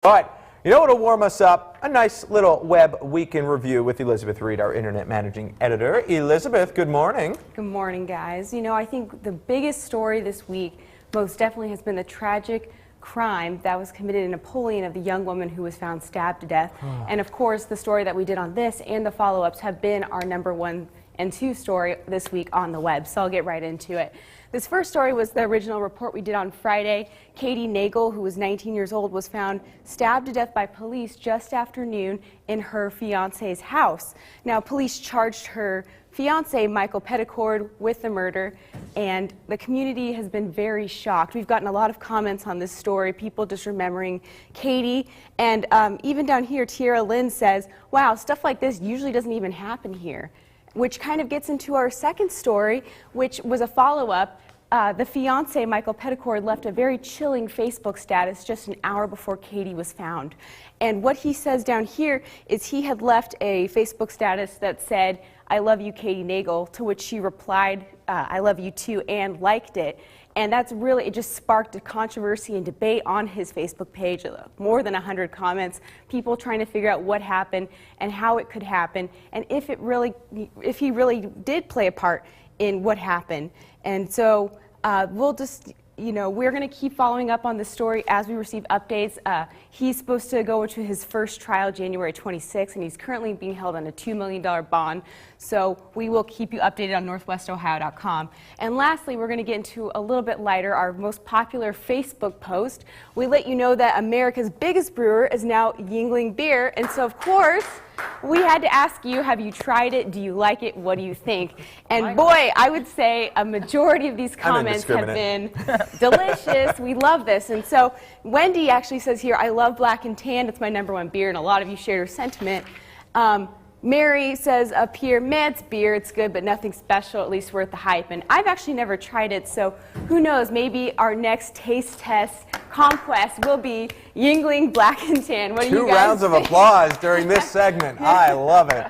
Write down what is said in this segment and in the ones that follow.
All right, you know what'll warm us up? A nice little web week in review with Elizabeth Reed, our internet managing editor. Elizabeth, good morning. Good morning, guys. You know, I think the biggest story this week most definitely has been the tragic crime that was committed in Napoleon of the young woman who was found stabbed to death. And of course, the story that we did on this and the follow-ups have been our #1 and 2 story this week on the web, so I'll get right into it. This first story was the original report we did on Friday. Katie Nagel, who was 19 years old, was found stabbed to death by police just after noon in her fiance's house. Now, police charged her fiance, Michael Petticord, with the murder, and the community has been very shocked. We've gotten a lot of comments on this story, people just remembering Katie, and even down here, Tierra Lynn says, wow, stuff like this usually doesn't even happen here. Which kind of gets into our second story, which was a follow-up. The fiancé, Michael Petticord, left a very chilling Facebook status just an hour before Katie was found. And what he says down here is he had left a Facebook status that said, "I love you, Katie Nagel," to which she replied, "I love you too," and liked it. And that's really, it just sparked a controversy and debate on his Facebook page, more than 100 comments, people trying to figure out what happened and how it could happen, and if he really did play a part in what happened. And so we'll just, you know, we're going to keep following up on this story as we receive updates. He's supposed to go into his first trial January 26th, and he's currently being held on a $2 million bond. So we will keep you updated on northwestohio.com. And lastly, we're going to get into a little bit lighter, our most popular Facebook post. We let you know that America's biggest brewer is now Yuengling Beer, and so of course, we had to ask you, have you tried it? Do you like it? What do you think? And boy, I would say a majority of these comments have been delicious. We love this. And so Wendy actually says here, I love Black and Tan. It's my #1 beer, and a lot of you shared her sentiment. Mary says up here, man, it's beer, it's good, but nothing special, at least worth the hype. And I've actually never tried it, so who knows, maybe our next taste test conquest will be Yuengling Black and Tan. What do you guys think? 2 rounds of applause during this segment. I love it.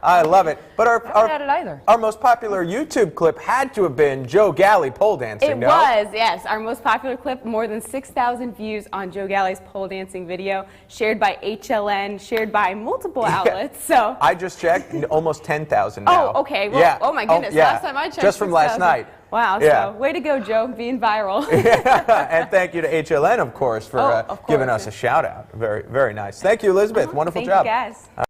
I love it. But our most popular YouTube clip had to have been Joe Galley pole dancing, It was, yes. Our most popular clip, more than 6,000 views on Joe Galley's pole dancing video, shared by HLN, shared by multiple outlets. So I just checked, almost 10,000 now. Oh, okay. Well, yeah. Oh my goodness. Last time I checked, just from last night. Wow, so way to go, Joe, being viral. And thank you to HLN, of course, for giving us a shout out. Very, very nice. Thank you, Elizabeth. Wonderful job. Thank you, guys.